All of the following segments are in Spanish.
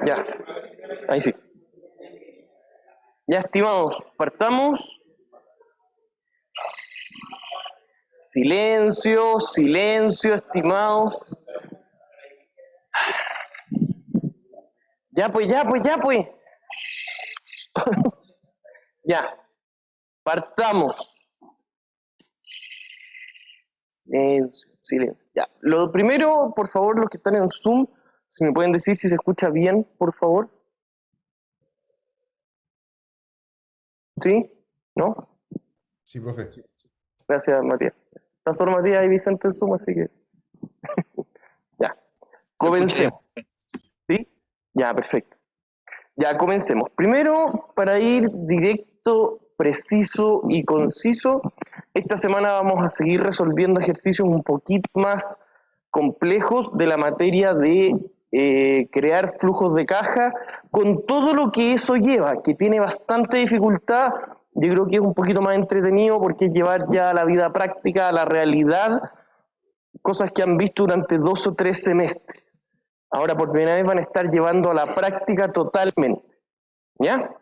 Ya, ahí sí. Ya, estimados, partamos. Silencio, silencio, estimados. Ya, pues, ya, pues, ya, pues. Ya, partamos. Silencio, silencio. Ya. Lo primero, por favor, los que están en Zoom, si me pueden decir si se escucha bien, por favor. ¿Sí? ¿No? Sí, profe. Gracias, Matías. Está solo Matías y Vicente en Zoom, así que. Ya. Se escucha bien. Comencemos. ¿Sí? Ya, perfecto. Ya, comencemos. Primero, para ir directo, preciso y conciso, esta semana vamos a seguir resolviendo ejercicios un poquito más complejos de la materia de crear flujos de caja, con todo lo que eso lleva, que tiene bastante dificultad. Yo creo que es un poquito más entretenido porque es llevar ya a la vida práctica, a la realidad, cosas que han visto durante 2 o 3 semestres. Ahora por primera vez van a estar llevando a la práctica totalmente. ¿Ya?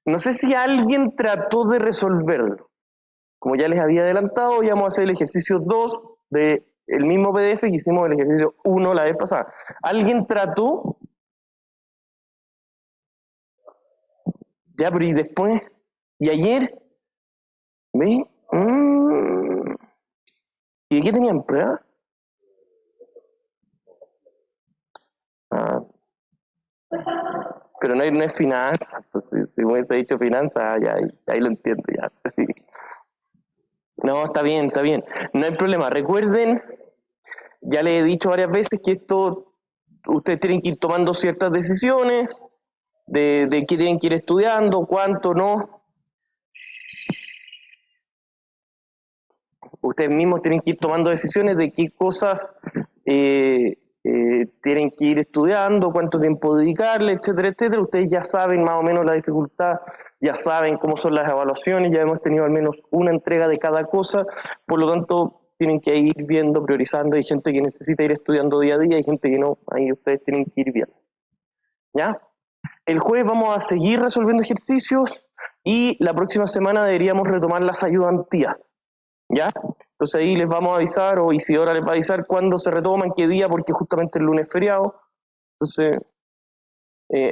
No sé si alguien trató de resolverlo. Como ya les había adelantado, ya vamos a hacer el ejercicio 2 del mismo PDF que hicimos el ejercicio 1 la vez pasada. ¿Alguien trató? Ya, pero ¿y después? ¿Y ayer? ¿Ve? ¿Y de qué tenían prueba? Ah, pero no es finanzas. Pues, si me hubiese dicho finanzas, ya, ahí lo entiendo. Ya. No, está bien, está bien. No hay problema. Recuerden, ya les he dicho varias veces que esto, ustedes tienen que ir tomando ciertas decisiones de qué tienen que ir estudiando, cuánto no. Ustedes mismos tienen que ir tomando decisiones de qué cosas tienen que ir estudiando, cuánto tiempo dedicarle, etcétera, etcétera. Ustedes ya saben más o menos la dificultad, ya saben cómo son las evaluaciones, ya hemos tenido al menos una entrega de cada cosa, por lo tanto tienen que ir viendo, priorizando. Hay gente que necesita ir estudiando día a día, hay gente que no, ahí ustedes tienen que ir viendo. ¿Ya? El jueves vamos a seguir resolviendo ejercicios y la próxima semana deberíamos retomar las ayudantías. ¿Ya? Entonces ahí les vamos a avisar, o Isidora les va a avisar cuándo se retoman, qué día, porque justamente el lunes es feriado. Entonces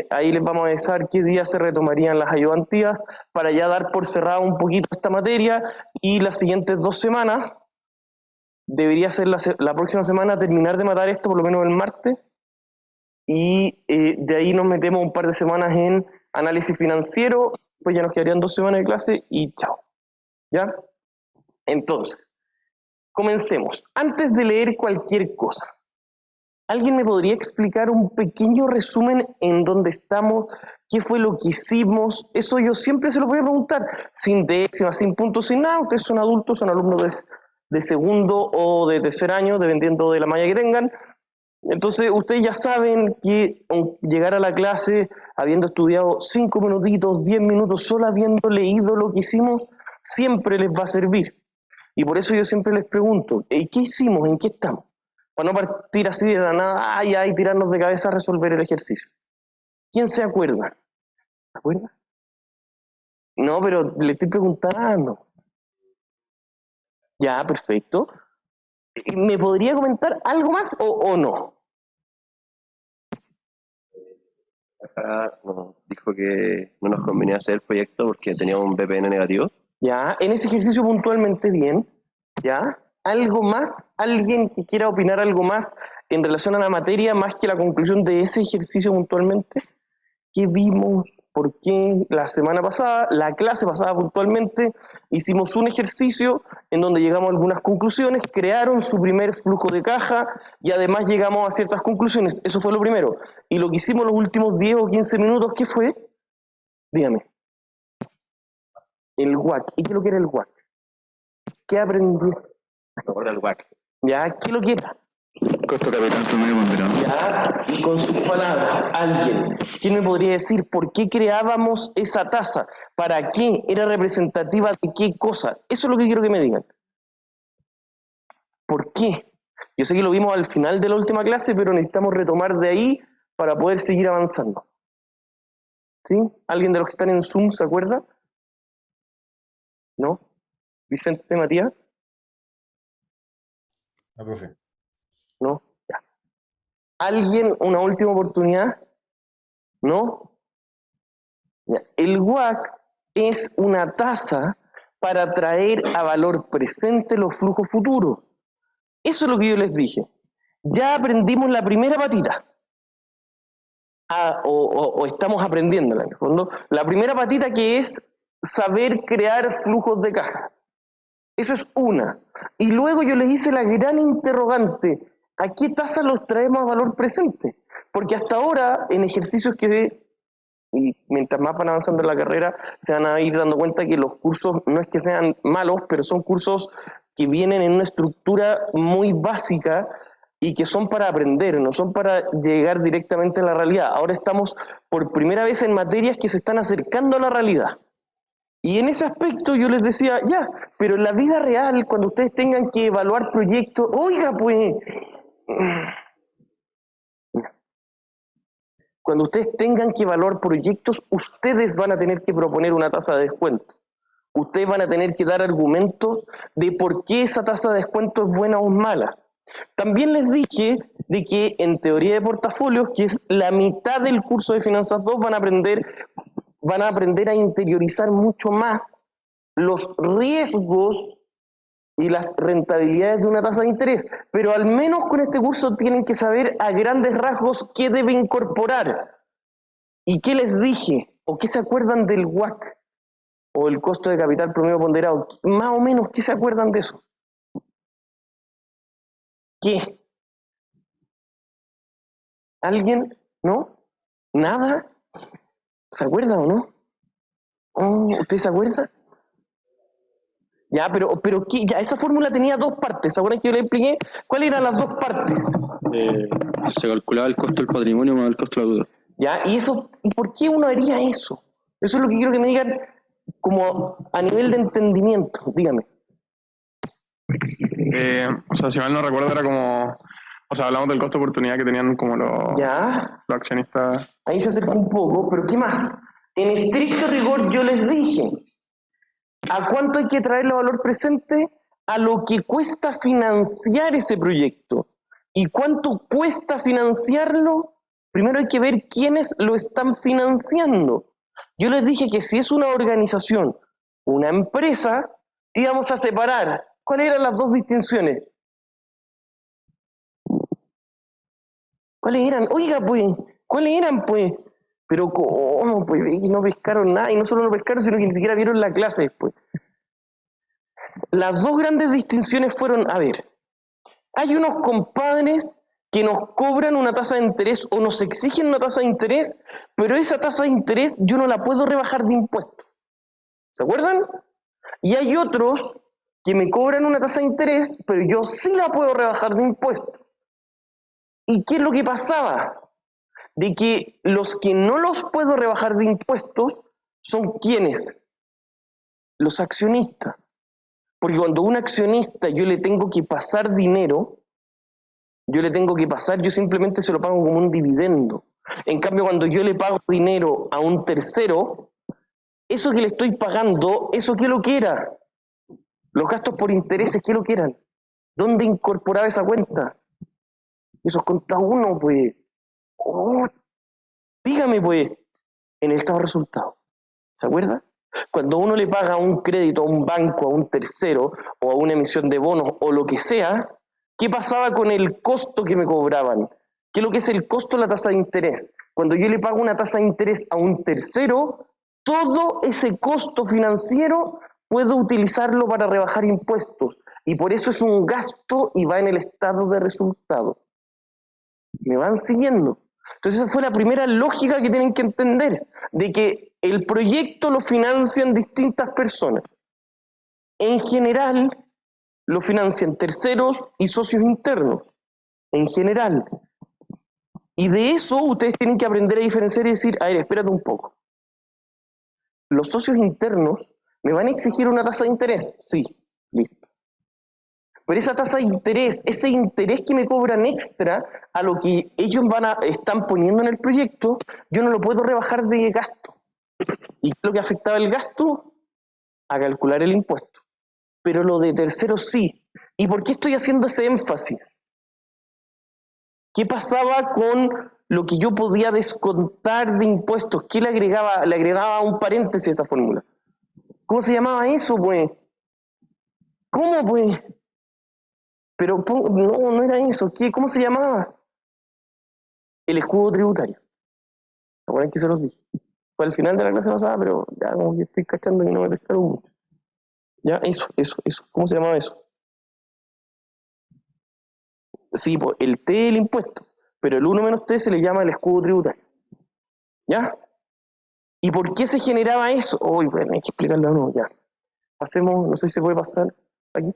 ahí les vamos a avisar qué día se retomarían las ayudantías para ya dar por cerrado un poquito esta materia, y las siguientes 2 semanas, debería ser la próxima semana, terminar de matar esto, por lo menos el martes, y de ahí nos metemos un par de semanas en análisis financiero, pues ya nos quedarían 2 semanas de clase y chao. ¿Ya? Entonces, comencemos. Antes de leer cualquier cosa, ¿alguien me podría explicar un pequeño resumen en dónde estamos? ¿Qué fue lo que hicimos? Eso yo siempre se lo voy a preguntar, sin décimas, sin puntos, sin nada. Ustedes son adultos, son alumnos de segundo o de tercer año, dependiendo de la malla que tengan. Entonces, ustedes ya saben que llegar a la clase habiendo estudiado 5 minutitos, 10 minutos, solo habiendo leído lo que hicimos, siempre les va a servir. Y por eso yo siempre les pregunto, ¿qué hicimos? ¿En qué estamos? Para no partir así de la nada, ay, tirarnos de cabeza a resolver el ejercicio. ¿Quién se acuerda? ¿Se acuerda? No, pero le estoy preguntando. Ya, perfecto. ¿Me podría comentar algo más o no? Nos dijo que no nos convenía hacer el proyecto porque teníamos un VPN negativo. Ya, en ese ejercicio puntualmente bien. ¿Ya? ¿Algo más? ¿Alguien que quiera opinar algo más en relación a la materia, más que la conclusión de ese ejercicio puntualmente? ¿Qué vimos? ¿Por qué? La semana pasada, la clase pasada puntualmente, hicimos un ejercicio en donde llegamos a algunas conclusiones, crearon su primer flujo de caja y además llegamos a ciertas conclusiones. Eso fue lo primero. Y lo que hicimos los últimos 10 o 15 minutos, ¿qué fue? Dígame. El WACC. ¿Y qué es lo que era el WACC? ¿Qué aprendí? Ahora el WACC. ¿Ya? ¿Qué es lo que era? Costo capital promedio ponderado. Ya, y con sus palabras, alguien, ¿quién me podría decir por qué creábamos esa tasa? ¿Para qué? ¿Era representativa de qué cosa? Eso es lo que quiero que me digan. ¿Por qué? Yo sé que lo vimos al final de la última clase, pero necesitamos retomar de ahí para poder seguir avanzando. ¿Sí? ¿Alguien de los que están en Zoom se acuerda? ¿No? ¿Vicente, Matías? La profe. ¿No? Ya. ¿Alguien, una última oportunidad? ¿No? Ya. El WACC es una tasa para traer a valor presente los flujos futuros. Eso es lo que yo les dije. Ya aprendimos la primera patita. O estamos aprendiéndola, en el fondo. La primera patita, que es saber crear flujos de caja. Eso es una. Y luego yo les hice la gran interrogante: ¿a qué tasa los traemos a valor presente? Porque hasta ahora, en ejercicios y mientras más van avanzando en la carrera, se van a ir dando cuenta que los cursos no es que sean malos, pero son cursos que vienen en una estructura muy básica y que son para aprender, no son para llegar directamente a la realidad. Ahora estamos por primera vez en materias que se están acercando a la realidad. Y en ese aspecto yo les decía, ya, pero en la vida real, cuando ustedes tengan que evaluar proyectos, oiga, pues, cuando ustedes tengan que evaluar proyectos, ustedes van a tener que proponer una tasa de descuento. Ustedes van a tener que dar argumentos de por qué esa tasa de descuento es buena o mala. También les dije de que en teoría de portafolios, que es la mitad del curso de Finanzas 2, van a aprender a interiorizar mucho más los riesgos y las rentabilidades de una tasa de interés. Pero al menos con este curso tienen que saber a grandes rasgos qué debe incorporar. ¿Y qué les dije? ¿O qué se acuerdan del WACC? ¿O el costo de capital promedio ponderado? Más o menos, ¿qué se acuerdan de eso? ¿Qué? ¿Alguien? ¿No? ¿Nada? ¿Se acuerda o no? ¿Usted se acuerda? Ya, pero ¿qué? Ya, esa fórmula tenía dos partes. ¿Se acuerdan que yo le expliqué? ¿Cuáles eran las dos partes? Se calculaba el costo del patrimonio más el costo de la deuda. Ya, ¿y por qué uno haría eso? Eso es lo que quiero que me digan como a nivel de entendimiento. Dígame. O sea, si mal no recuerdo, era como. O sea, hablamos del costo de oportunidad que tenían como los accionistas. Ahí se acercó un poco, pero ¿qué más? En estricto rigor yo les dije, ¿a cuánto hay que traerlo a valor presente? A lo que cuesta financiar ese proyecto. ¿Y cuánto cuesta financiarlo? Primero hay que ver quiénes lo están financiando. Yo les dije que si es una organización, una empresa, íbamos a separar. ¿Cuáles eran las dos distinciones? ¿Cuáles eran? Oiga, pues, ¿cuáles eran, pues? Pero ¿cómo? Pues no pescaron nada, y no solo no pescaron, sino que ni siquiera vieron la clase después. Las dos grandes distinciones fueron, a ver, hay unos compadres que nos cobran una tasa de interés o nos exigen una tasa de interés, pero esa tasa de interés yo no la puedo rebajar de impuestos. ¿Se acuerdan? Y hay otros que me cobran una tasa de interés, pero yo sí la puedo rebajar de impuestos. ¿Y qué es lo que pasaba? De que los que no los puedo rebajar de impuestos son ¿quiénes? Los accionistas. Porque cuando a un accionista yo le tengo que pasar dinero, yo simplemente se lo pago como un dividendo. En cambio, cuando yo le pago dinero a un tercero, eso que le estoy pagando, ¿eso qué lo que era? Los gastos por intereses, ¿qué lo que eran? ¿Dónde incorporaba esa cuenta? Esos contra uno, pues. Dígame, pues, en el estado de resultados. ¿Se acuerda? Cuando uno le paga un crédito a un banco, a un tercero, o a una emisión de bonos, o lo que sea, ¿qué pasaba con el costo que me cobraban? ¿Qué es lo que es el costo de la tasa de interés? Cuando yo le pago una tasa de interés a un tercero, todo ese costo financiero puedo utilizarlo para rebajar impuestos. Y por eso es un gasto y va en el estado de resultado. ¿Me van siguiendo? Entonces esa fue la primera lógica que tienen que entender, de que el proyecto lo financian distintas personas. En general, lo financian terceros y socios internos. En general. Y de eso ustedes tienen que aprender a diferenciar y decir, a ver, espérate un poco. ¿Los socios internos me van a exigir una tasa de interés? Sí, listo. Pero esa tasa de interés, ese interés que me cobran extra a lo que ellos están poniendo en el proyecto, yo no lo puedo rebajar de gasto. ¿Y qué es lo que afectaba el gasto? A calcular el impuesto. Pero lo de terceros sí. ¿Y por qué estoy haciendo ese énfasis? ¿Qué pasaba con lo que yo podía descontar de impuestos? ¿Qué le agregaba? Le agregaba un paréntesis a esa fórmula. ¿Cómo se llamaba eso, pues? ¿Cómo, pues? Pero no era eso. ¿Cómo se llamaba? El escudo tributario. ¿Se acuerdan que se los dije? Fue al final de la clase pasada, pero ya como que estoy cachando que no me pescaron mucho. Ya, eso. ¿Cómo se llamaba eso? Sí, pues el T del impuesto, pero el 1 menos T se le llama el escudo tributario. ¿Ya? ¿Y por qué se generaba eso? Bueno, hay que explicarlo de nuevo, ya. Pasemos, no sé si se puede pasar aquí.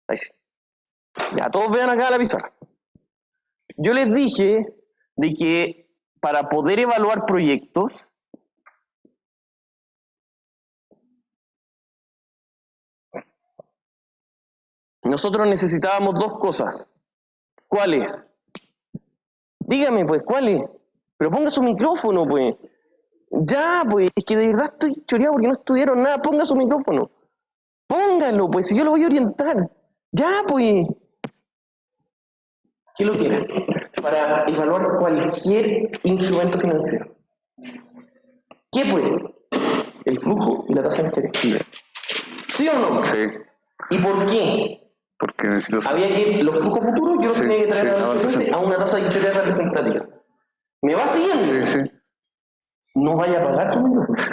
Ahí sí. Ya, todos vean acá la pizarra. Yo les dije de que para poder evaluar proyectos, nosotros necesitábamos dos cosas. ¿Cuáles? Dígame, pues, ¿cuáles? Pero ponga su micrófono, pues. Ya, pues, es que de verdad estoy choreado porque no estudiaron nada. Ponga su micrófono. Póngalo, pues, si yo lo voy a orientar. Ya, pues. ¿Qué lo quiera? Para evaluar cualquier instrumento financiero. ¿Qué puede? El flujo y la tasa de interés. ¿Sí o no? Sí. ¿Y por qué? Porque necesito... Había que, los flujos futuros yo los tenía que traer a una tasa de interés representativa. ¿Me va siguiendo? Sí. No vaya a pagar su micrófono.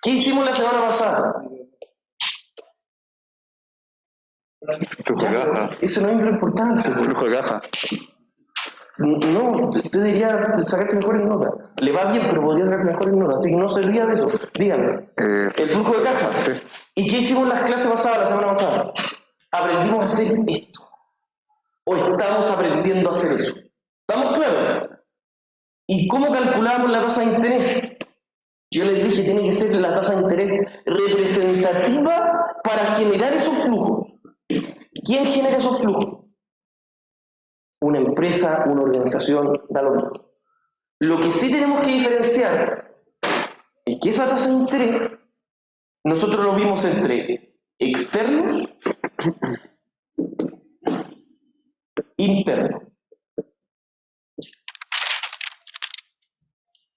¿Qué hicimos la semana pasada? Flujo de caja. Eso no es lo importante. Flujo de caja. No, usted debería sacarse mejores notas. Le va bien, pero podría sacarse mejores notas. Así que no se ría de eso. Dígame. El flujo de caja. Sí. ¿Y qué hicimos las clases pasadas, la semana pasada? Aprendimos a hacer esto. O estamos aprendiendo a hacer eso. ¿Estamos claros? ¿Y cómo calculamos la tasa de interés? Yo les dije, tiene que ser la tasa de interés representativa para generar esos flujos. ¿Quién genera esos flujos? Una empresa, una organización, da lo mismo. Lo que sí tenemos que diferenciar es que esa tasa de interés nosotros lo vimos entre externos, internos.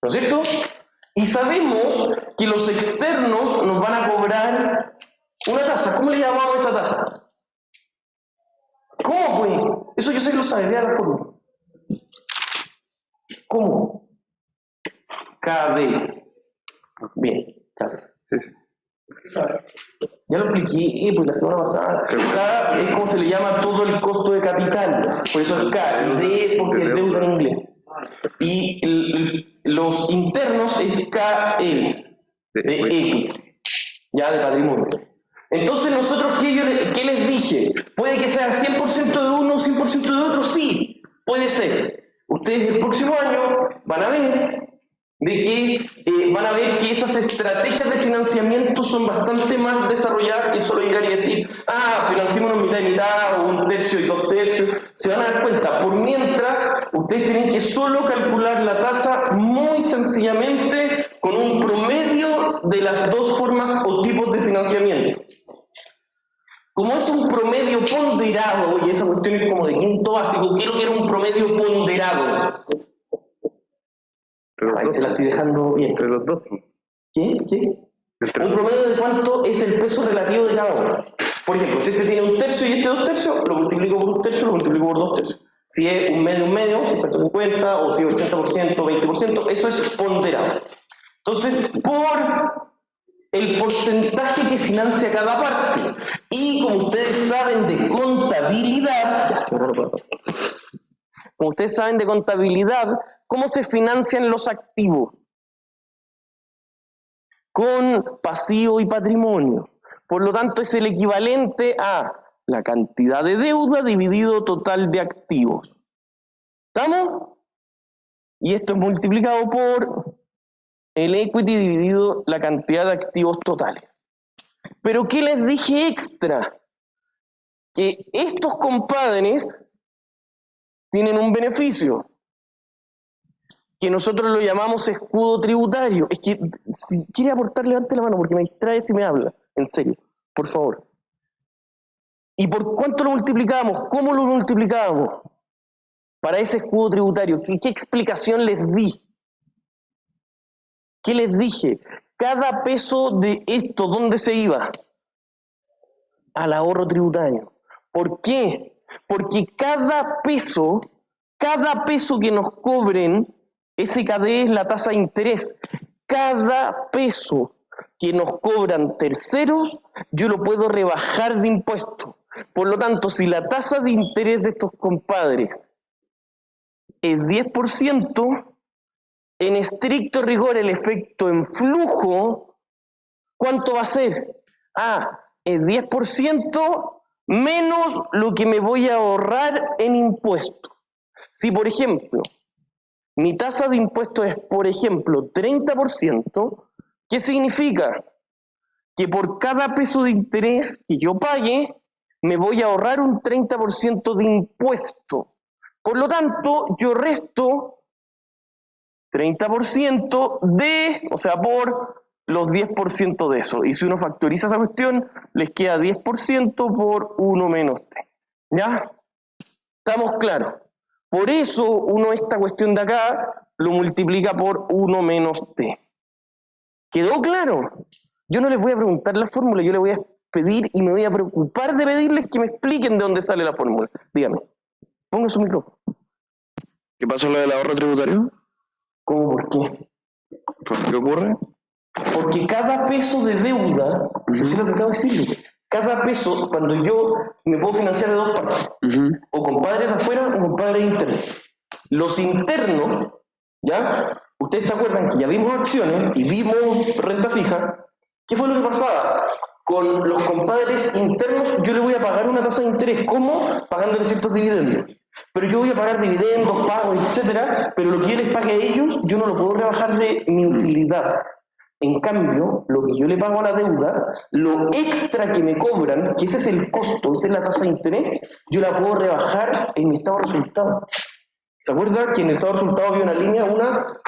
¿No es cierto? Y sabemos que los externos nos van a cobrar una tasa. ¿Cómo le llamamos a esa tasa? ¿Cómo, pues? Eso yo sé que lo sabe, vea la fórmula. ¿Cómo? KD. Bien, KD. Ya lo expliqué pues, la semana pasada. K es como se le llama todo el costo de capital. Por eso es K. Y D porque es deuda en inglés. Y los internos es KL. De equity. Ya de patrimonio. Entonces nosotros, ¿qué les dije? ¿Puede que sea 100% de uno, 100% de otro? Sí, puede ser. Ustedes el próximo año van a ver que esas estrategias de financiamiento son bastante más desarrolladas que solo llegar y decir, financiémonos mitad y mitad, o un tercio y dos tercios. Se van a dar cuenta. Por mientras, ustedes tienen que solo calcular la tasa muy sencillamente con un promedio de las dos formas o tipos de financiamiento. Como es un promedio ponderado, oye, esa cuestión es como de quinto básico, quiero que era un promedio ponderado. Ahí se la estoy dejando bien. Entre los dos. ¿Qué? Un promedio de cuánto es el peso relativo de cada uno. Por ejemplo, si este tiene un tercio y este dos tercios, lo multiplico por un tercio, lo multiplico por dos tercios. Si es un medio, 50-50, o si es 80%, 20%, eso es ponderado. Entonces, por el porcentaje que financia cada parte. Y como ustedes saben de contabilidad, como ustedes saben de contabilidad, ¿cómo se financian los activos? Con pasivo y patrimonio. Por lo tanto, es el equivalente a la cantidad de deuda dividido total de activos. ¿Estamos? Y esto es multiplicado por el equity dividido la cantidad de activos totales. Pero ¿qué les dije extra? Que estos compadres tienen un beneficio, que nosotros lo llamamos escudo tributario. Es que si quiere aportar, levante la mano porque me distrae si me habla. En serio, por favor. ¿Y por cuánto lo multiplicamos? ¿Cómo lo multiplicamos? Para ese escudo tributario, ¿qué explicación les di? ¿Qué les dije? Cada peso de esto, ¿dónde se iba? Al ahorro tributario. ¿Por qué? Porque cada peso que nos cobren, ese KD es la tasa de interés. Cada peso que nos cobran terceros, yo lo puedo rebajar de impuesto. Por lo tanto, si la tasa de interés de estos compadres es 10%, en estricto rigor el efecto en flujo, ¿cuánto va a ser? Es 10% menos lo que me voy a ahorrar en impuestos. Si, por ejemplo, mi tasa de impuestos es, por ejemplo, 30%, ¿qué significa? Que por cada peso de interés que yo pague, me voy a ahorrar un 30% de impuesto. Por lo tanto, yo resto 30% por los 10% de eso. Y si uno factoriza esa cuestión, les queda 10% por 1 menos t. ¿Ya? ¿Estamos claros? Por eso uno esta cuestión de acá lo multiplica por 1 menos t. ¿Quedó claro? Yo no les voy a preguntar la fórmula, yo les voy a pedir y me voy a preocupar de pedirles que me expliquen de dónde sale la fórmula. Dígame, ponga su micrófono. ¿Qué pasó lo del ahorro tributario? ¿Cómo? ¿Por qué? ¿Por qué ocurre? Porque cada peso de deuda, eso es lo que acabo de decirle, cada peso, cuando yo me puedo financiar de dos partes, o con padres de afuera o con padres internos. Los internos, ¿ya? Ustedes se acuerdan que ya vimos acciones y vimos renta fija. ¿Qué fue lo que pasaba? Con los compadres internos yo le voy a pagar una tasa de interés. ¿Cómo? Pagándole ciertos dividendos. Pero yo voy a pagar dividendos, pagos, etcétera, pero lo que yo les pague a ellos, yo no lo puedo rebajar de mi utilidad. En cambio, lo que yo le pago a la deuda, lo extra que me cobran, que ese es el costo, esa es la tasa de interés, yo la puedo rebajar en mi estado de resultado. ¿Se acuerda que en el estado de resultado había una línea,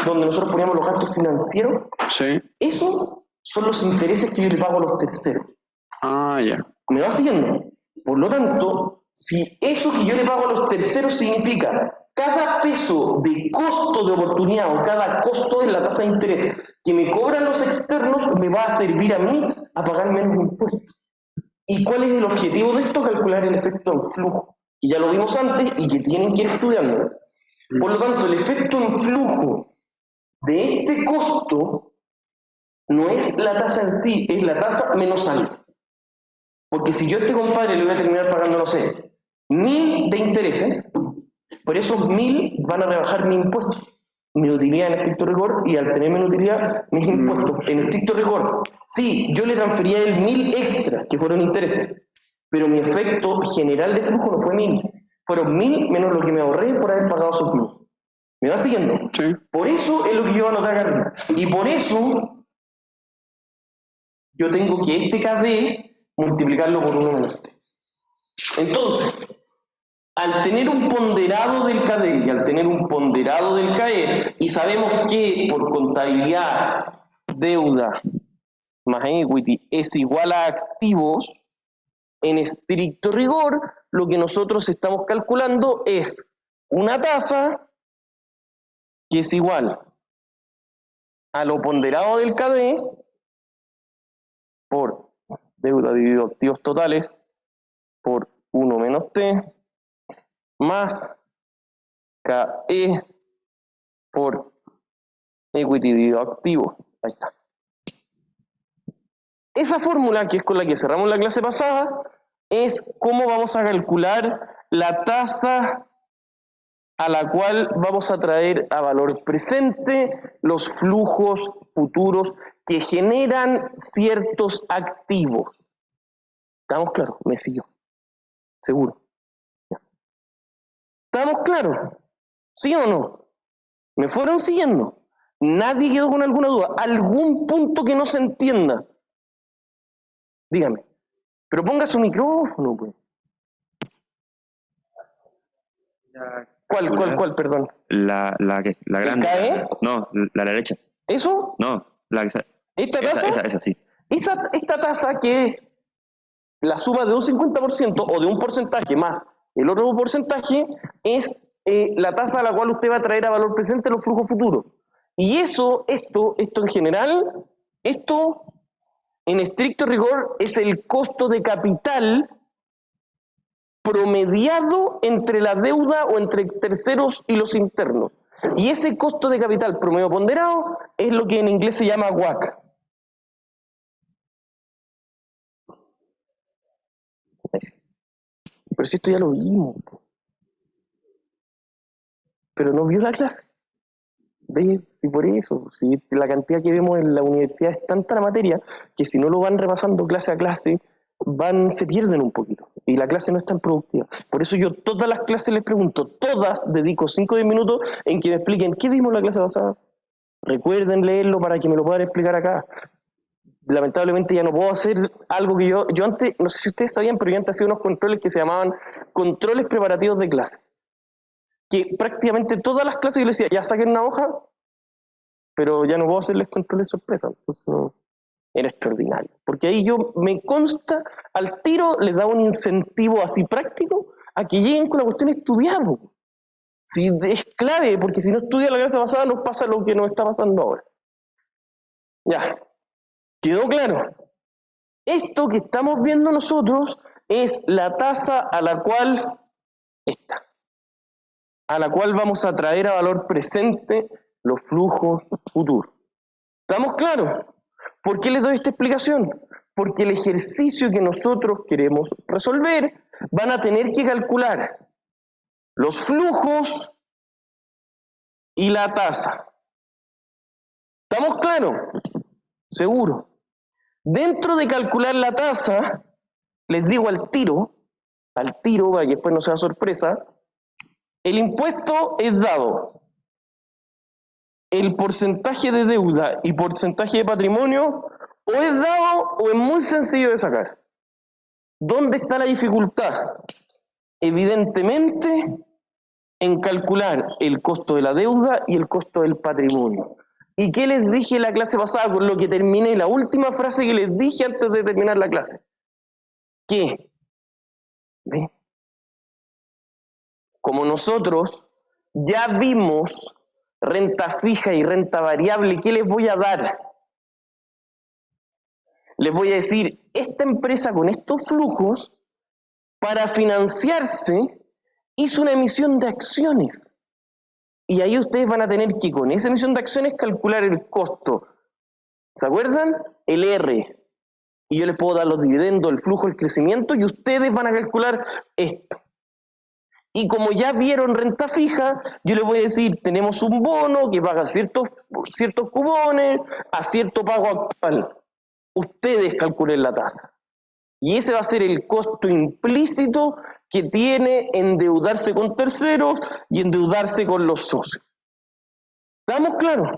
donde nosotros poníamos los gastos financieros? Sí. Esos son los intereses que yo le pago a los terceros. Ya. ¿Me va siguiendo? Por lo tanto, si eso que yo le pago a los terceros significa cada peso de costo de oportunidad o cada costo de la tasa de interés que me cobran los externos, me va a servir a mí a pagar menos impuestos. ¿Y cuál es el objetivo de esto? Calcular el efecto en flujo, que ya lo vimos antes y que tienen que ir estudiando. Por lo tanto, el efecto en flujo de este costo no es la tasa en sí, es la tasa menos algo. Porque si yo a este compadre le voy a terminar pagando, no sé, 1.000 de intereses, por esos 1.000 van a rebajar mi impuesto, mi utilidad en estricto rigor, y al tener menos utilidad, mis impuestos en estricto rigor. Sí, yo le transfería el 1.000 extra, que fueron intereses, pero mi efecto general de flujo no fue 1.000, fueron 1.000 menos lo que me ahorré por haber pagado esos 1.000. ¿Me va siguiendo? Sí. Por eso es lo que yo voy a anotar acá arriba. Y por eso yo tengo que este KD multiplicarlo por 1 menos t. Entonces, al tener un ponderado del KD y al tener un ponderado del CAE, y sabemos que por contabilidad, deuda más equity es igual a activos, en estricto rigor, lo que nosotros estamos calculando es una tasa que es igual a lo ponderado del KD por deuda dividido activos totales por 1 menos t más KE por equity dividido activo. Ahí está. esa fórmula, que es con la que cerramos la clase pasada, es cómo vamos a calcular la tasa a la cual vamos a traer a valor presente los flujos futuros que generan ciertos activos. ¿Estamos claros? Me siguió. Seguro. Ya. ¿Estamos claros? ¿Sí o no? ¿Me fueron siguiendo? ¿Nadie quedó con alguna duda? ¿Algún punto que no se entienda? Dígame. Pero ponga su micrófono, pues. ¿Cuál, perdón? La grande. ¿El CAE? No, la derecha. ¿Eso? No, ¿Esta tasa? Esa sí. Esta tasa, que es la suma de un 50% o de un porcentaje más el otro porcentaje, es la tasa a la cual usted va a traer a valor presente los flujos futuros. Y esto en general, esto en estricto rigor es el costo de capital promediado entre la deuda o entre terceros y los internos. Y ese costo de capital promedio ponderado es lo que en inglés se llama WACC. Pero si esto ya lo vimos. Pero no vio la clase. ¿Ve? Y por eso, si la cantidad que vemos en la universidad es tanta la materia, que si no lo van repasando clase a clase, se pierden un poquito. Y la clase no es tan productiva. Por eso yo todas las clases les pregunto, todas dedico 5 o 10 minutos en que me expliquen qué vimos la clase pasada. Recuerden leerlo para que me lo puedan explicar acá. Lamentablemente ya no puedo hacer algo que yo antes, no sé si ustedes sabían, pero yo antes hacía unos controles que se llamaban controles preparativos de clase. Que prácticamente todas las clases yo les decía, ya saquen una hoja, pero ya no puedo hacerles controles sorpresa. Entonces no, era extraordinario. Porque ahí yo me consta, al tiro les daba un incentivo así práctico a que lleguen con la cuestión estudiada. Si es clave, porque si no estudia la clase pasada nos pasa lo que nos está pasando ahora. Ya. ¿Quedó claro? Esto que estamos viendo nosotros es la tasa a la cual vamos a traer a valor presente los flujos futuros. ¿Estamos claros? ¿Por qué les doy esta explicación? Porque el ejercicio que nosotros queremos resolver van a tener que calcular los flujos y la tasa. ¿Estamos claros? Seguro. Dentro de calcular la tasa, les digo al tiro, para que después no sea sorpresa, el impuesto es dado el porcentaje de deuda y porcentaje de patrimonio, o es dado o es muy sencillo de sacar. ¿Dónde está la dificultad? Evidentemente, en calcular el costo de la deuda y el costo del patrimonio. ¿Y qué les dije en la clase pasada con lo que terminé? La última frase que les dije antes de terminar la clase. ¿Qué? ¿Ve? Como nosotros ya vimos renta fija y renta variable, ¿qué les voy a dar? Les voy a decir, esta empresa con estos flujos, para financiarse, hizo una emisión de acciones. Y ahí ustedes van a tener que, con esa emisión de acciones, calcular el costo. ¿Se acuerdan? El R. Y yo les puedo dar los dividendos, el flujo, el crecimiento, y ustedes van a calcular esto. Y como ya vieron renta fija, yo les voy a decir, tenemos un bono que paga ciertos cupones a cierto pago actual. Ustedes calculen la tasa. Y ese va a ser el costo implícito que tiene endeudarse con terceros y endeudarse con los socios. ¿Estamos claros?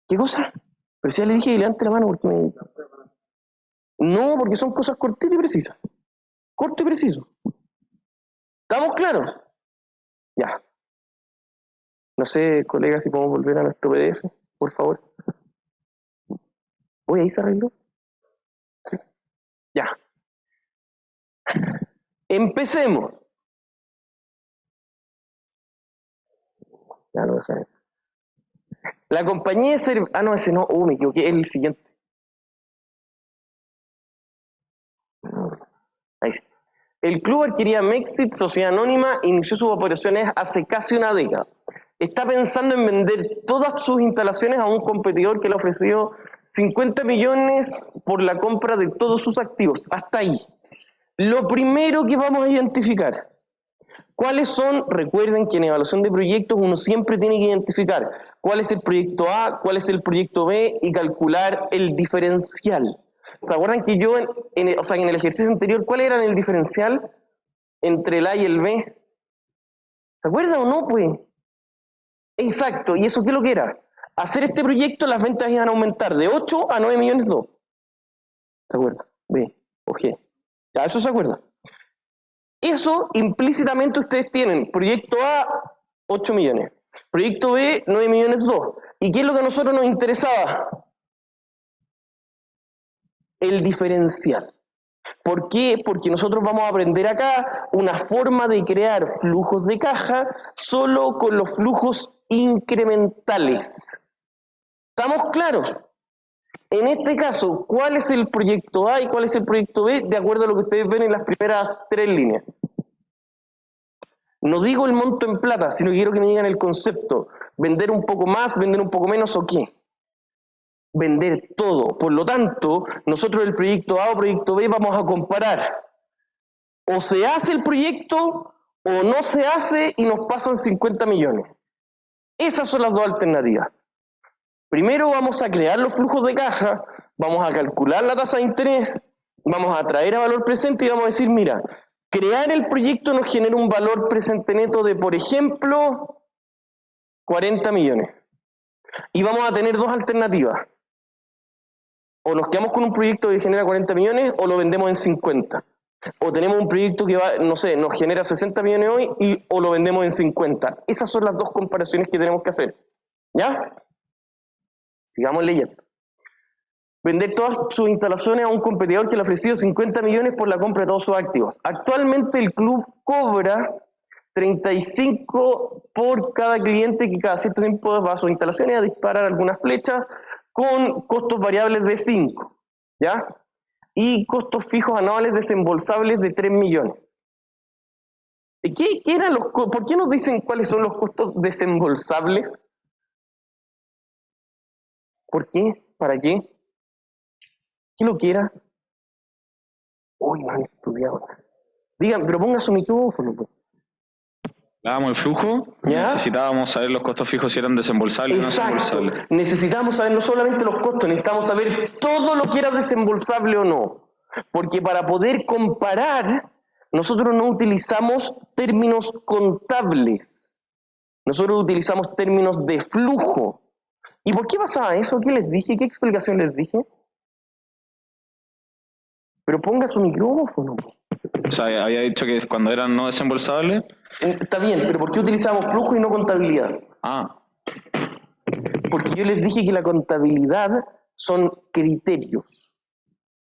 ¿Qué cosa? Pero si ya le dije que levante la mano porque me... No, porque son cosas cortitas y precisas. Corto y preciso. ¿Estamos claros? Ya. No sé, colegas, si podemos volver a nuestro PDF, por favor. Oye, ahí se arregló. ¿Sí? Ya. Empecemos. Ya no deja. La compañía de servicios... Ah, no, ese no. Me equivoqué. Es el siguiente. Ahí sí. El Club Arquería Mexit, sociedad anónima, inició sus operaciones hace casi una década. Está pensando en vender todas sus instalaciones a un competidor que le ofreció 50 millones por la compra de todos sus activos. Hasta ahí. Lo primero que vamos a identificar, ¿cuáles son? Recuerden que en evaluación de proyectos uno siempre tiene que identificar cuál es el proyecto A, cuál es el proyecto B y calcular el diferencial. ¿Se acuerdan que yo, en el ejercicio anterior, cuál era el diferencial entre el A y el B? ¿Se acuerdan o no, pues? Exacto, ¿y eso qué es lo que era? Hacer este proyecto, las ventas iban a aumentar de 8 a 9 millones 2. ¿Se acuerdan? B o G. Ya, eso se acuerda. Eso implícitamente ustedes tienen. Proyecto A, 8 millones. Proyecto B, 9 millones 2. ¿Y qué es lo que a nosotros nos interesaba? El diferencial. ¿Por qué? Porque nosotros vamos a aprender acá una forma de crear flujos de caja solo con los flujos incrementales. ¿Estamos claros? En este caso, ¿cuál es el proyecto A y cuál es el proyecto B? De acuerdo a lo que ustedes ven en las primeras 3 líneas. No digo el monto en plata, sino que quiero que me digan el concepto. ¿Vender un poco más, vender un poco menos o qué? Vender todo. Por lo tanto, nosotros el proyecto A o proyecto B vamos a comparar. O se hace el proyecto o no se hace y nos pasan 50 millones. Esas son las dos alternativas. Primero vamos a crear los flujos de caja, vamos a calcular la tasa de interés, vamos a traer a valor presente y vamos a decir, mira, crear el proyecto nos genera un valor presente neto de, por ejemplo, 40 millones. Y vamos a tener dos alternativas. O nos quedamos con un proyecto que genera 40 millones o lo vendemos en 50. O tenemos un proyecto que va, no sé, nos genera 60 millones hoy o lo vendemos en 50. Esas son las dos comparaciones que tenemos que hacer. ¿Ya? Sigamos leyendo. Vender todas sus instalaciones a un competidor que le ha ofrecido 50 millones por la compra de todos sus activos. Actualmente el club cobra 35 por cada cliente que cada cierto tiempo va a sus instalaciones a disparar algunas flechas con costos variables de 5, ¿ya? Y costos fijos anuales desembolsables de 3 millones. ¿Qué eran ¿Por qué nos dicen cuáles son los costos desembolsables? ¿Por qué? ¿Para qué? ¿Qué lo quiera? Uy, no han estudiado. Digan, pero ponga su micrófono. Pues. Dábamos el flujo, ¿ya? Necesitábamos saber los costos fijos si eran desembolsables o no desembolsables. Necesitábamos saber no solamente los costos, necesitamos saber todo lo que era desembolsable o no. Porque para poder comparar, nosotros no utilizamos términos contables. Nosotros utilizamos términos de flujo. ¿Y por qué pasaba eso? ¿Qué les dije? ¿Qué explicación les dije? Pero ponga su micrófono. O sea, había dicho que cuando eran no desembolsables. Está bien, pero ¿por qué utilizamos flujo y no contabilidad? Porque yo les dije que la contabilidad son criterios.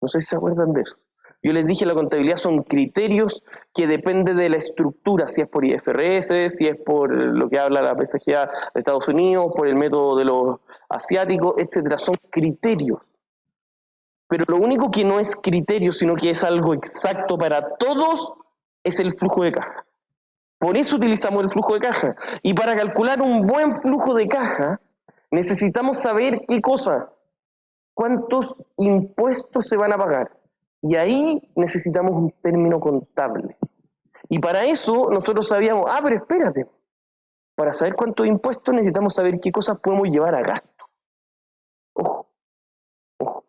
No sé si se acuerdan de eso. Yo les dije que la contabilidad son criterios que dependen de la estructura, si es por IFRS, si es por lo que habla la PSGA de Estados Unidos, por el método de los asiáticos, etcétera. Son criterios. Pero lo único que no es criterio, sino que es algo exacto para todos, es el flujo de caja. Por eso utilizamos el flujo de caja. Y para calcular un buen flujo de caja, necesitamos saber qué cosa, cuántos impuestos se van a pagar. Y ahí necesitamos un término contable. Y para eso nosotros sabíamos, pero espérate, para saber cuántos impuestos necesitamos saber qué cosas podemos llevar a gasto. Ojo, ojo.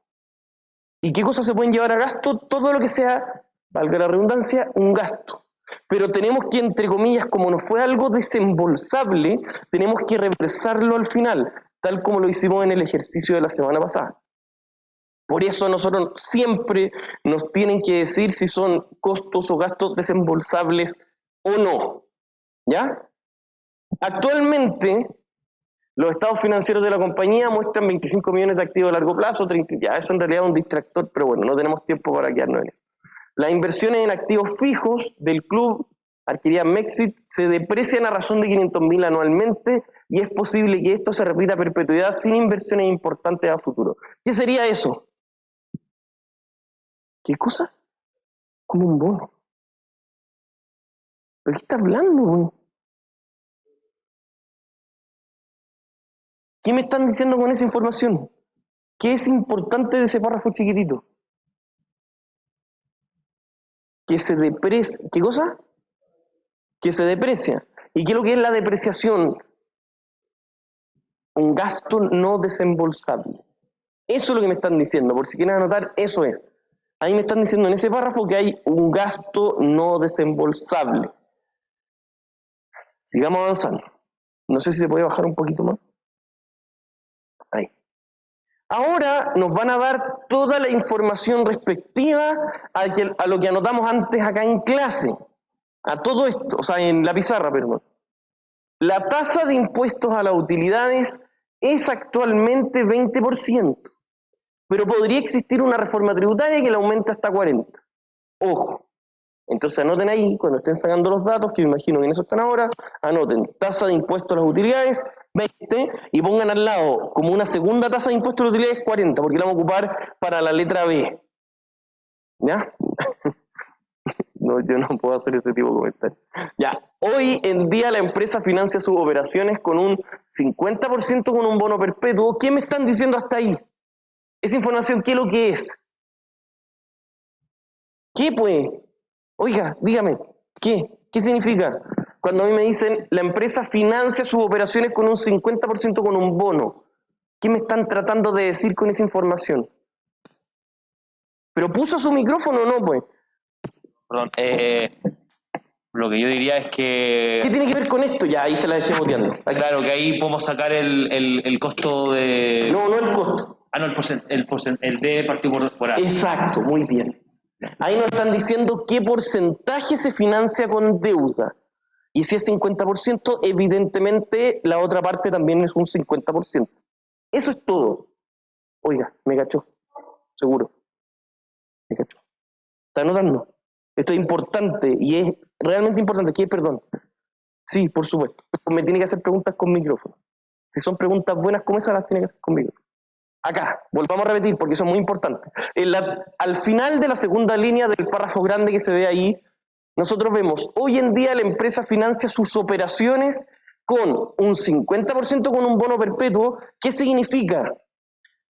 ¿Y qué cosas se pueden llevar a gasto? Todo lo que sea, valga la redundancia, un gasto. Pero tenemos que, entre comillas, como no fue algo desembolsable, tenemos que reversarlo al final, tal como lo hicimos en el ejercicio de la semana pasada. Por eso nosotros siempre nos tienen que decir si son costos o gastos desembolsables o no. ¿Ya? Actualmente, los estados financieros de la compañía muestran 25 millones de activos a largo plazo, 30, ya eso en realidad es un distractor, pero bueno, no tenemos tiempo para quedarnos en eso. Las inversiones en activos fijos del club adquirida Mexit se deprecian a razón de 500.000 anualmente y es posible que esto se repita a perpetuidad sin inversiones importantes a futuro. ¿Qué sería eso? ¿Qué cosa? Como un bono. ¿De qué está hablando, güey? ¿Qué me están diciendo con esa información? ¿Qué es importante de ese párrafo chiquitito? Que se deprecia. ¿Qué cosa? Que se deprecia. ¿Y qué es lo que es la depreciación? Un gasto no desembolsable. Eso es lo que me están diciendo, por si quieren anotar, eso es. Ahí me están diciendo en ese párrafo que hay un gasto no desembolsable. Sigamos avanzando. No sé si se puede bajar un poquito más. Ahí. Ahora nos van a dar toda la información respectiva a lo que anotamos antes acá en clase. A todo esto, o sea, en la pizarra, perdón. La tasa de impuestos a las utilidades es actualmente 20%, pero podría existir una reforma tributaria que la aumenta hasta 40%. Ojo. Entonces anoten ahí, cuando estén sacando los datos, que me imagino que en eso están ahora, anoten tasa de impuestos a las utilidades, 20, y pongan al lado como una segunda tasa de impuestos a las utilidades, 40, porque la vamos a ocupar para la letra B. ¿Ya? No, yo no puedo hacer ese tipo de comentarios. Ya, hoy en día la empresa financia sus operaciones con un 50% con un bono perpetuo. ¿Qué me están diciendo hasta ahí? Esa información, ¿qué es lo que es? ¿Qué pues? Oiga, dígame, ¿qué? ¿Qué significa? Cuando a mí me dicen, la empresa financia sus operaciones con un 50% con un bono. ¿Qué me están tratando de decir con esa información? ¿Pero puso su micrófono o no, pues? Perdón, lo que yo diría es que... ¿Qué tiene que ver con esto? Ya, ahí se la dejé boteando. Claro, que ahí podemos sacar el costo de... No, no el costo. Ah, no, el de partido por A. Exacto, muy bien. Ahí nos están diciendo qué porcentaje se financia con deuda. Y si es 50%, evidentemente la otra parte también es un 50%. Eso es todo. Oiga, me cachó. Seguro. Me cachó. ¿Está anotando? Esto es importante y es realmente importante. ¿Qué? Perdón. Sí, por supuesto. Me tiene que hacer preguntas con micrófono. Si son preguntas buenas como esas, las tiene que hacer con micrófono. Acá, volvamos a repetir porque eso es muy importante. Al final de la segunda línea del párrafo grande que se ve ahí, nosotros vemos, hoy en día la empresa financia sus operaciones con un 50% con un bono perpetuo. ¿Qué significa?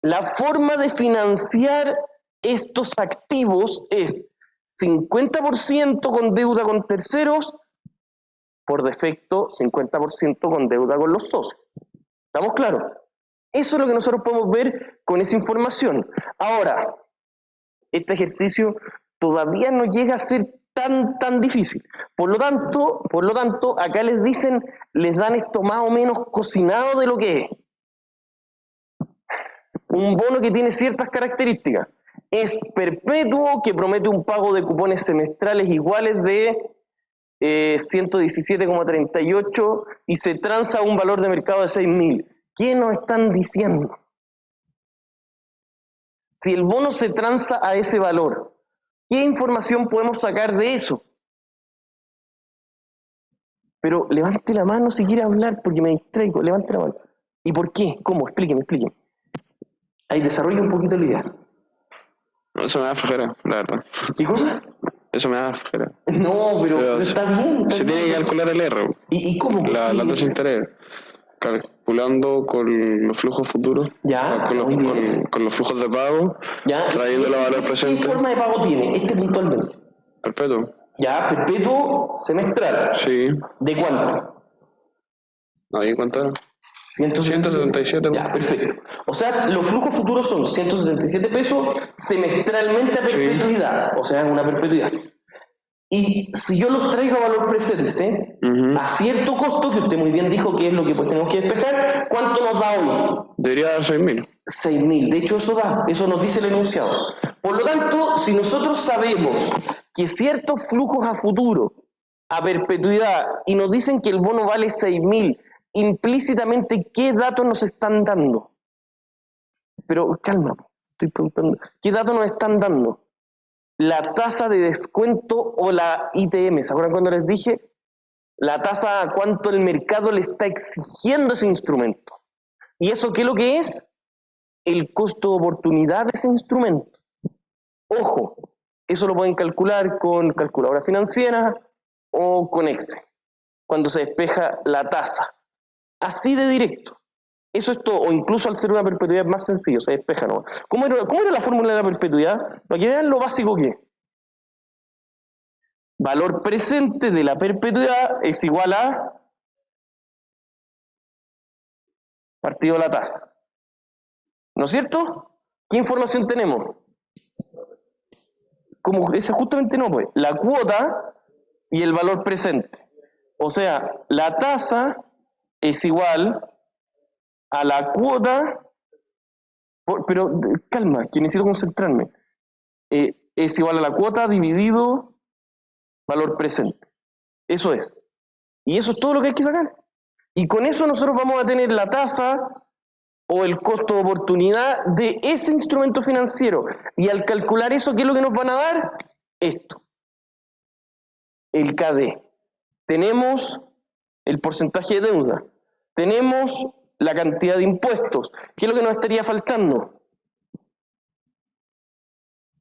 La forma de financiar estos activos es 50% con deuda con terceros, por defecto 50% con deuda con los socios. ¿Estamos claros? Eso es lo que nosotros podemos ver con esa información. Ahora, este ejercicio todavía no llega a ser tan difícil. Por lo tanto, acá les dan esto más o menos cocinado de lo que es. Un bono que tiene ciertas características. Es perpetuo, que promete un pago de cupones semestrales iguales de 117,38 y se transa a un valor de mercado de 6.000. ¿Qué nos están diciendo? Si el bono se transa a ese valor, ¿qué información podemos sacar de eso? Pero levante la mano si quiere hablar, porque me distraigo. Levante la mano. ¿Y por qué? ¿Cómo? Explíqueme. Ahí desarrolla un poquito la idea. Eso me da flojera, la verdad. ¿Qué cosa? Eso me da flojera. No, pero está bien. Se tiene que calcular el R. ¿Y cómo? La tasa de interés. Calculando con los flujos futuros, ya, con los flujos de pago, ya, trayendo el valor presente. ¿Qué forma de pago tiene puntualmente? Perpetuo. Ya, perpetuo semestral. Sí. ¿De cuánto? ¿Ahí cuánto era? 177. Ya, perfecto. O sea, los flujos futuros son 177 pesos semestralmente a perpetuidad. Sí. O sea, es una perpetuidad. Y si yo los traigo a valor presente, a cierto costo, que usted muy bien dijo que es lo que pues tenemos que despejar, ¿cuánto nos da hoy? Debería dar 6.000. 6.000. De hecho, eso nos dice el enunciado. Por lo tanto, si nosotros sabemos que ciertos flujos a futuro, a perpetuidad, y nos dicen que el bono vale 6.000, implícitamente, ¿qué datos nos están dando? Pero calma, estoy preguntando. ¿Qué datos nos están dando? La tasa de descuento o la ITM. ¿Se acuerdan cuando les dije? La tasa a cuánto el mercado le está exigiendo ese instrumento. ¿Y eso qué es lo que es? El costo de oportunidad de ese instrumento. Ojo, eso lo pueden calcular con calculadora financiera o con Excel, cuando se despeja la tasa. Así de directo. Eso es todo, o incluso al ser una perpetuidad es más sencillo, se despeja nomás. ¿Cómo era la fórmula de la perpetuidad? Para que vean lo básico que es. Valor presente de la perpetuidad es igual a partido de la tasa. ¿No es cierto? ¿Qué información tenemos? Como esa justamente no, pues. La cuota y el valor presente. O sea, la tasa es igual a la cuota, pero calma, que necesito concentrarme. Es igual a la cuota dividido valor presente. Eso es. Y eso es todo lo que hay que sacar. Y con eso nosotros vamos a tener la tasa o el costo de oportunidad de ese instrumento financiero. Y al calcular eso, ¿qué es lo que nos van a dar? Esto. El KD. Tenemos el porcentaje de deuda. Tenemos la cantidad de impuestos. ¿Qué es lo que nos estaría faltando?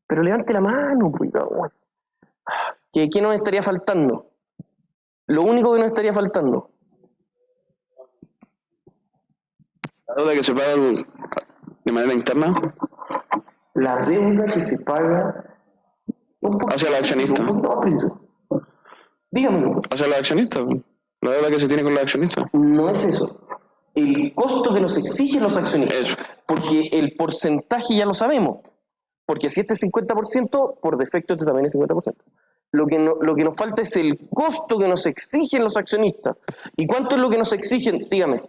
Pero levante la mano, pues. ¿Qué nos estaría faltando? Lo único que nos estaría faltando. ¿La deuda que se paga de manera interna? La deuda que se paga hacia los accionistas. Un poquito más preciso. Dígamelo. Hacia los accionistas. La deuda que se tiene con los accionistas. No es eso. El costo que nos exigen los accionistas. Eso. Porque el porcentaje ya lo sabemos. Porque si este es 50%, por defecto este también es 50%. Lo que nos falta es el costo que nos exigen los accionistas. ¿Y cuánto es lo que nos exigen? Dígame.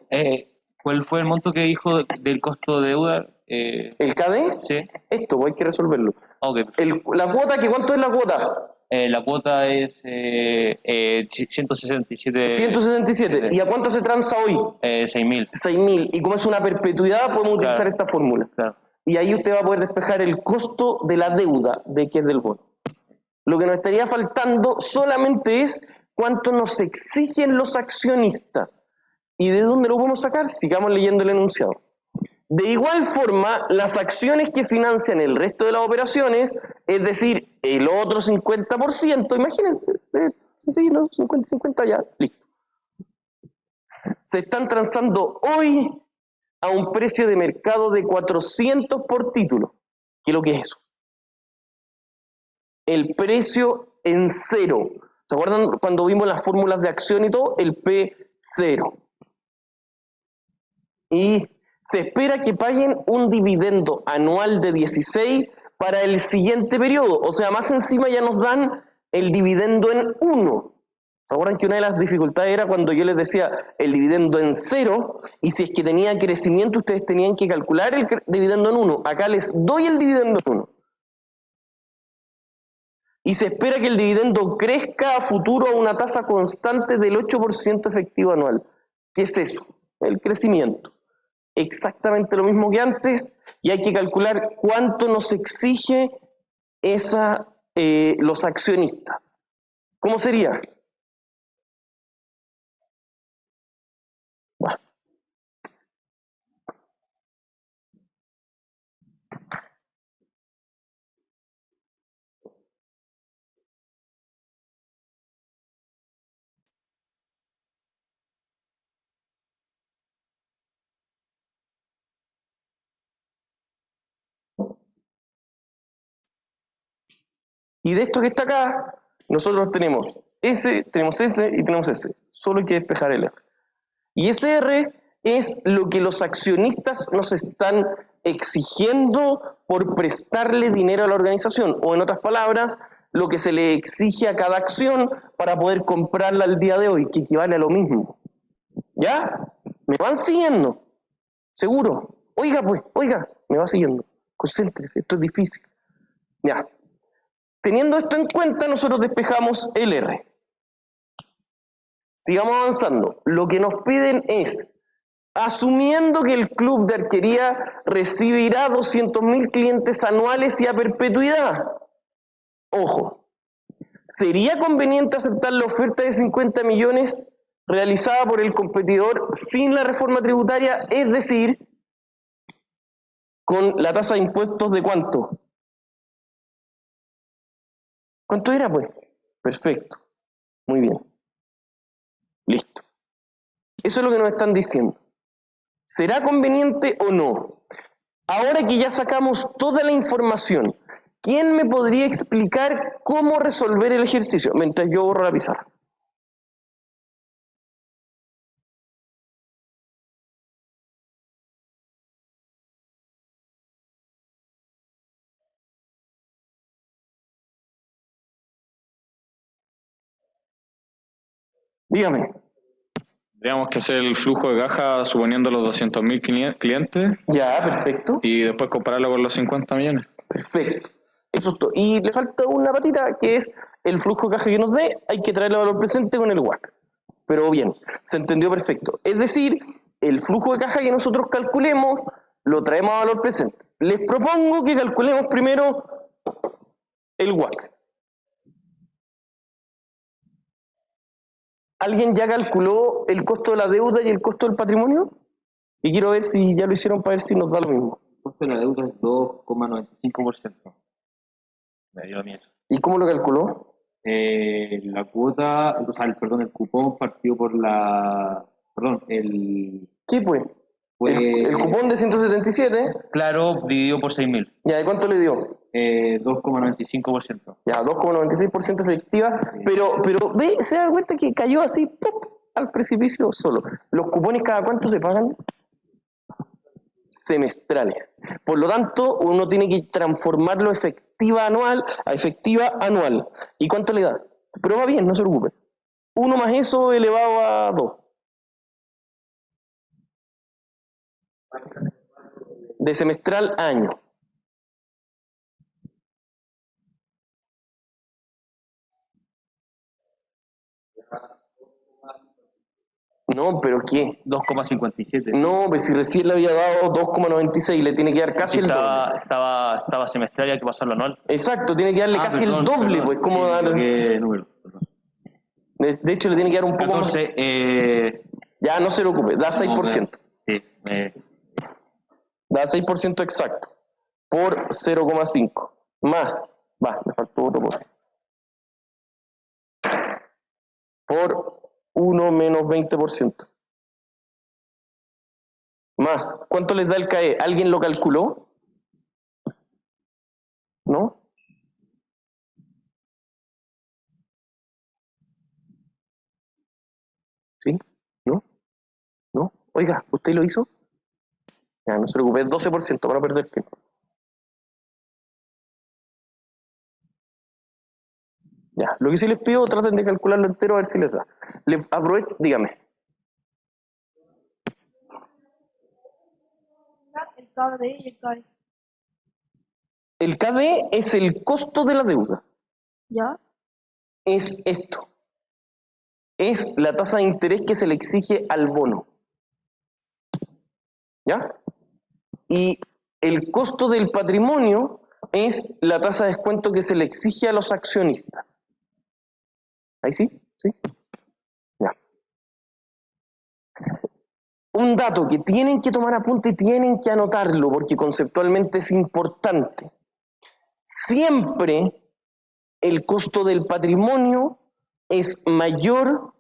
¿Cuál fue el monto que dijo del costo de deuda? ¿El KD? Sí. Esto, hay que resolverlo. Okay. La cuota, ¿cuánto es la cuota? La cuota es 167. 177. ¿Y a cuánto se transa hoy? 6.000. 6.000. Y como es una perpetuidad, podemos utilizar esta fórmula. Claro. Y ahí usted va a poder despejar el costo de la deuda de que es del bono. Lo que nos estaría faltando solamente es cuánto nos exigen los accionistas. ¿Y de dónde lo podemos sacar? Sigamos leyendo el enunciado. De igual forma, las acciones que financian el resto de las operaciones, es decir, el otro 50%, imagínense, sí, los 50 ya, listo. Se están transando hoy a un precio de mercado de 400 por título. ¿Qué es lo que es eso? El precio en cero. ¿Se acuerdan cuando vimos las fórmulas de acción y todo? El P0. Y se espera que paguen un dividendo anual de 16 para el siguiente periodo. O sea, más encima ya nos dan el dividendo en 1. ¿Se acuerdan que una de las dificultades era cuando yo les decía el dividendo en 0? Y si es que tenía crecimiento, ustedes tenían que calcular el dividendo en 1. Acá les doy el dividendo en 1. Y se espera que el dividendo crezca a futuro a una tasa constante del 8% efectivo anual. ¿Qué es eso? El crecimiento. Exactamente lo mismo que antes, y hay que calcular cuánto nos exige los accionistas. ¿Cómo sería? Bueno. Y de esto que está acá, nosotros tenemos S, tenemos S y tenemos S. Solo hay que despejar el R. Y ese R es lo que los accionistas nos están exigiendo por prestarle dinero a la organización. O en otras palabras, lo que se le exige a cada acción para poder comprarla al día de hoy, que equivale a lo mismo. ¿Ya? ¿Me van siguiendo? ¿Seguro? Oiga, me va siguiendo. Concéntrese, esto es difícil. Ya. Teniendo esto en cuenta, nosotros despejamos el R. Sigamos avanzando. Lo que nos piden es, asumiendo que el club de arquería recibirá 200.000 clientes anuales y a perpetuidad. Ojo, ¿sería conveniente aceptar la oferta de 50 millones realizada por el competidor sin la reforma tributaria? Es decir, con la tasa de impuestos de ¿cuánto? ¿Cuánto era, pues? Perfecto. Muy bien. Listo. Eso es lo que nos están diciendo. ¿Será conveniente o no? Ahora que ya sacamos toda la información, ¿quién me podría explicar cómo resolver el ejercicio? Mientras yo borro la pizarra. Dígame. Tendríamos que hacer el flujo de caja suponiendo los 200.000 clientes. Ya, perfecto. Y después compararlo con los 50 millones. Perfecto. Eso es todo. Y le falta una patita que es el flujo de caja que nos dé, hay que traerlo a valor presente con el WACC. Pero bien, se entendió perfecto. Es decir, el flujo de caja que nosotros calculemos, lo traemos a valor presente. Les propongo que calculemos primero el WACC. ¿Alguien ya calculó el costo de la deuda y el costo del patrimonio? Y quiero ver si ya lo hicieron para ver si nos da lo mismo. El costo de la deuda es 2,95%. Me dio miedo. ¿Y cómo lo calculó? La cuota, o sea, el cupón partido por ¿Qué fue? El cupón de 177. Claro, dividido por 6.000. ¿Ya de cuánto le dio? 2,95%. Ya, 2,96% efectiva, pero ve, se da cuenta que cayó así, ¡pop!, al precipicio solo. ¿Los cupones cada cuánto se pagan? Semestrales. Por lo tanto, uno tiene que transformarlo efectiva anual a efectiva anual. ¿Y cuánto le da? Pero va bien, no se preocupe. 1 más eso elevado a 2. De semestral a año. No, pero ¿qué? 2,57. No, pues si recién le había dado 2,96, le tiene que dar casi el doble. Estaba semestral y hay que pasarlo anual. Exacto, tiene que darle casi el doble, pues ¿cómo sí, dar? número. De hecho, le tiene que dar un poco 14, más. Ya, no se preocupe, da 6%. Sí, Da 6% exacto. Por 0,5. Más. Me faltó otro por 1 menos 20%. Más. ¿Cuánto les da el CAE? ¿Alguien lo calculó? ¿No? ¿Sí? ¿No? ¿No? Oiga, ¿usted lo hizo? Ya, no se preocupe, 12% para no perder tiempo. Ya, lo que sí les pido, traten de calcularlo entero a ver si les da. Aprovecho, dígame. El KD y el CAE. El KD es el costo de la deuda. ¿Ya? Es esto. Es la tasa de interés que se le exige al bono. ¿Ya? Y el costo del patrimonio es la tasa de descuento que se le exige a los accionistas. ¿Ahí sí? ¿Sí? Ya. Un dato que tienen que tomar apunte y tienen que anotarlo porque conceptualmente es importante. Siempre el costo del patrimonio es mayor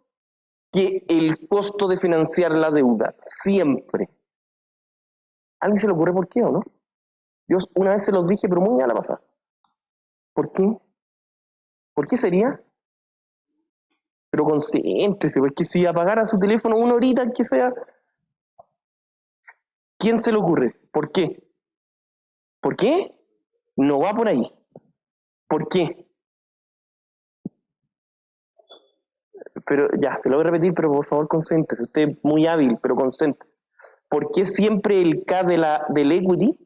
que el costo de financiar la deuda. Siempre. ¿A alguien se le ocurre por qué o no? Yo una vez se los dije, pero muy a la pasada. ¿Por qué? ¿Por qué sería? Pero concéntrese, porque si apagara su teléfono 1 horita, que sea, ¿quién se le ocurre? ¿Por qué? ¿Por qué? No va por ahí. ¿Por qué? Pero ya, se lo voy a repetir, pero por favor concéntrese. Usted es muy hábil, pero concéntrese. ¿Por qué siempre el K del equity,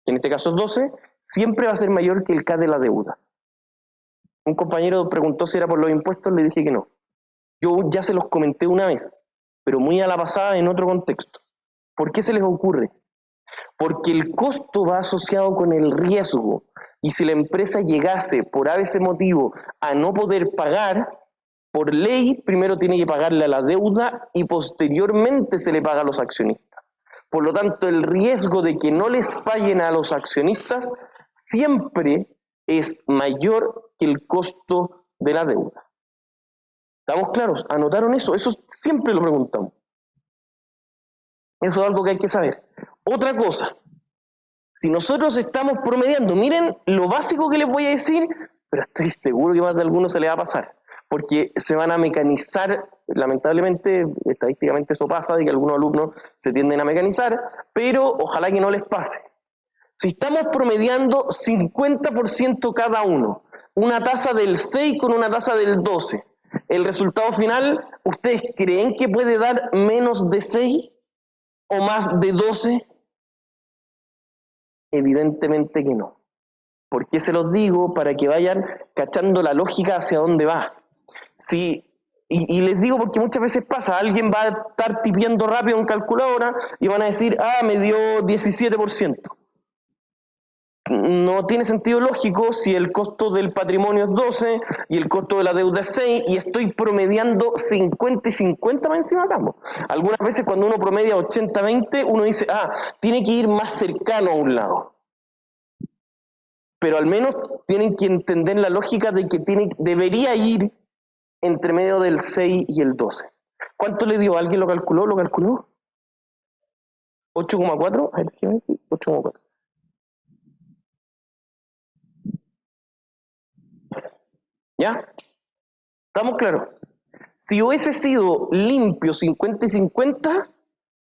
que en este caso es 12, siempre va a ser mayor que el K de la deuda? Un compañero preguntó si era por los impuestos, le dije que no. Yo ya se los comenté una vez, pero muy a la pasada en otro contexto. ¿Por qué se les ocurre? Porque el costo va asociado con el riesgo, y si la empresa llegase por ese motivo a no poder pagar, por ley primero tiene que pagarle a la deuda y posteriormente se le paga a los accionistas. Por lo tanto, el riesgo de que no les paguen a los accionistas siempre es mayor que el costo de la deuda. ¿Estamos claros? ¿Anotaron eso? Eso siempre lo preguntamos. Eso es algo que hay que saber. Otra cosa, si nosotros estamos promediando, miren lo básico que les voy a decir, pero estoy seguro que más de alguno se le va a pasar, porque se van a mecanizar, lamentablemente, estadísticamente eso pasa, de que algunos alumnos se tienden a mecanizar, pero ojalá que no les pase. Si estamos promediando 50% cada uno, una tasa del 6 con una tasa del 12, el resultado final, ¿ustedes creen que puede dar menos de 6 o más de 12? Evidentemente que no. ¿Por qué se los digo? Para que vayan cachando la lógica hacia dónde va. Y les digo porque muchas veces pasa, alguien va a estar tipeando rápido en calculadora y van a decir, me dio 17%. No tiene sentido lógico si el costo del patrimonio es 12 y el costo de la deuda es 6 y estoy promediando 50 y 50 más encima acá. Algunas veces cuando uno promedia 80-20, uno dice, tiene que ir más cercano a un lado. Pero al menos tienen que entender la lógica de que debería ir entre medio del 6 y el 12. ¿Cuánto le dio? ¿Alguien lo calculó? ¿Lo calculó? 8,4. A ver, 8,4. ¿Ya? ¿Estamos claros? Si hubiese sido limpio 50 y 50,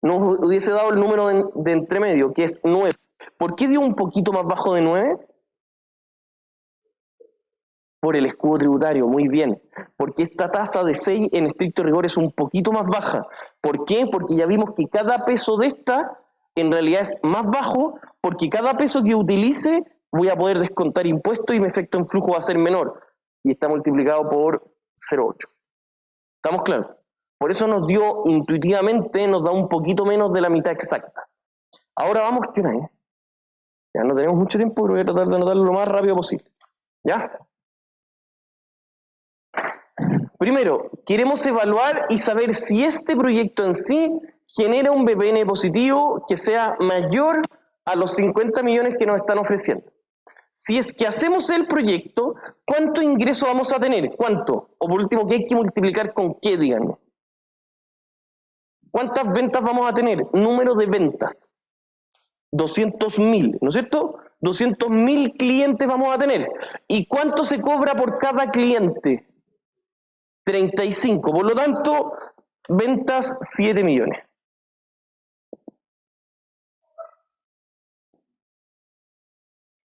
nos hubiese dado el número de entremedio, que es 9. ¿Por qué dio un poquito más bajo de 9? Por el escudo tributario, muy bien. Porque esta tasa de 6 en estricto rigor es un poquito más baja. ¿Por qué? Porque ya vimos que cada peso de esta en realidad es más bajo, porque cada peso que utilice voy a poder descontar impuestos y mi efecto en flujo va a ser menor. Y está multiplicado por 0,8. ¿Estamos claros? Por eso nos dio intuitivamente, nos da un poquito menos de la mitad exacta. Ahora vamos, ¿qué hora es? Ya no tenemos mucho tiempo, pero voy a tratar de anotarlo lo más rápido posible. ¿Ya? Primero, queremos evaluar y saber si este proyecto en sí genera un BPN positivo que sea mayor a los 50 millones que nos están ofreciendo. Si es que hacemos el proyecto, ¿cuánto ingreso vamos a tener? ¿Cuánto? O por último, ¿qué hay que multiplicar con qué, díganme? ¿Cuántas ventas vamos a tener? Número de ventas. 200.000, ¿no es cierto? 200.000 clientes vamos a tener. ¿Y cuánto se cobra por cada cliente? 35. Por lo tanto, ventas 7 millones.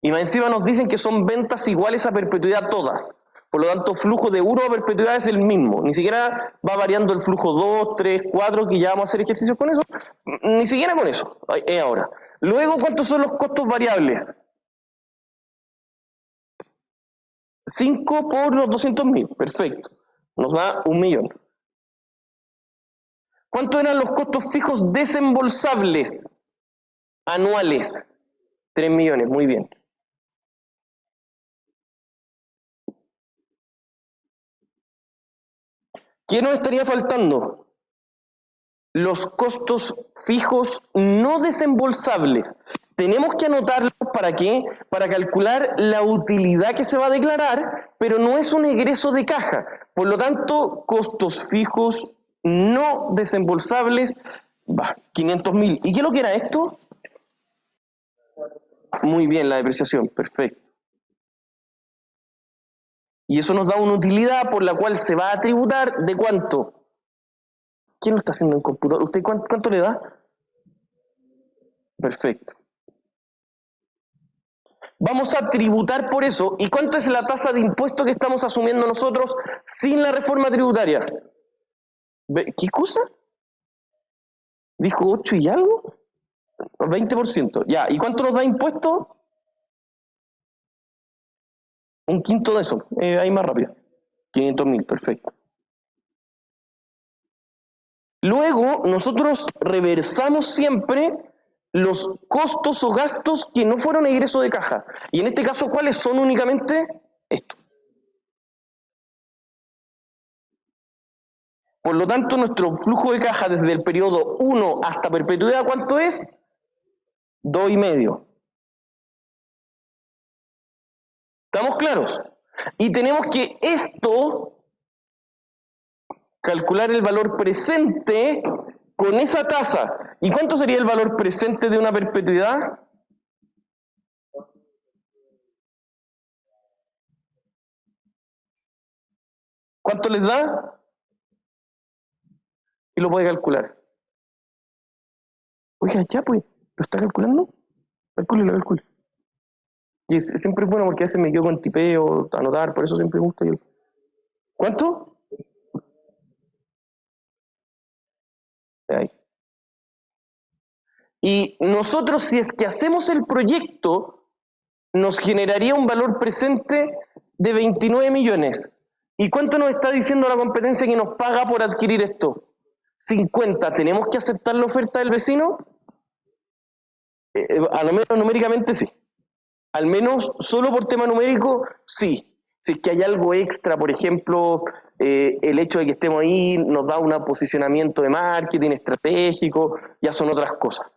Y más encima nos dicen que son ventas iguales a perpetuidad todas. Por lo tanto, flujo de 1 a perpetuidad es el mismo. Ni siquiera va variando el flujo 2, 3, 4, que ya vamos a hacer ejercicios con eso. Ni siquiera con eso, es ahora. Luego, ¿cuántos son los costos variables? 5 por los 200.000. Perfecto. Nos da 1 millón. ¿Cuántos eran los costos fijos desembolsables anuales? 3 millones, muy bien. ¿Qué nos estaría faltando? Los costos fijos no desembolsables. Tenemos que anotarlos ¿para qué? Para calcular la utilidad que se va a declarar, pero no es un egreso de caja. Por lo tanto, costos fijos no desembolsables, 500.000. ¿Y qué es lo que era esto? Muy bien, la depreciación, perfecto. Y eso nos da una utilidad por la cual se va a tributar ¿de cuánto? ¿Quién lo está haciendo en computador? ¿Usted cuánto le da? Perfecto. Vamos a tributar por eso. ¿Y cuánto es la tasa de impuesto que estamos asumiendo nosotros sin la reforma tributaria? ¿Qué cosa? ¿Dijo 8 y algo? 20%. Ya. ¿Y cuánto nos da impuesto? Un quinto de eso. Ahí más rápido. 500.000, perfecto. Luego, nosotros reversamos siempre los costos o gastos que no fueron egreso de caja. Y en este caso, ¿cuáles son únicamente? Esto. Por lo tanto, nuestro flujo de caja desde el periodo 1 hasta perpetuidad, ¿cuánto es? 2,5. ¿Estamos claros? Y tenemos que esto, calcular el valor presente con esa tasa. ¿Y cuánto sería el valor presente de una perpetuidad? ¿Cuánto les da? Y lo puede calcular. Oiga, ya pues, ¿lo está calculando? Calcúlelo. Y siempre es bueno porque a veces me quedo con tipeo, anotar, por eso siempre me gusta yo. ¿Cuánto? Ahí. Y nosotros, si es que hacemos el proyecto, nos generaría un valor presente de 29 millones. ¿Y cuánto nos está diciendo la competencia que nos paga por adquirir esto? 50. ¿Tenemos que aceptar la oferta del vecino? A lo menos numéricamente sí. Al menos solo por tema numérico, sí. Si es que hay algo extra, por ejemplo, el hecho de que estemos ahí nos da un posicionamiento de marketing estratégico, ya son otras cosas.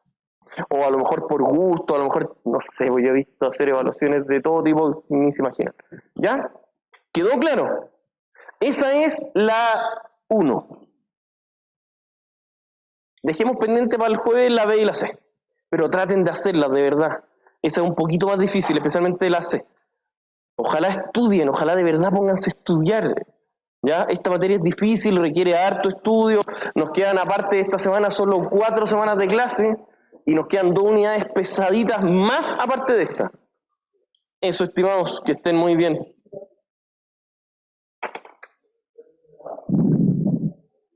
O a lo mejor por gusto, a lo mejor, no sé, yo he visto hacer evaluaciones de todo tipo, ni se imaginan. ¿Ya? ¿Quedó claro? Esa es la 1. Dejemos pendiente para el jueves la B y la C, pero traten de hacerlas de verdad. Esa es un poquito más difícil, especialmente la C. Ojalá estudien, ojalá de verdad pónganse a estudiar. ¿Ya? Esta materia es difícil, requiere harto estudio. Nos quedan, aparte de esta semana, solo 4 semanas de clase y nos quedan 2 unidades pesaditas más aparte de esta. Eso, estimados, que estén muy bien.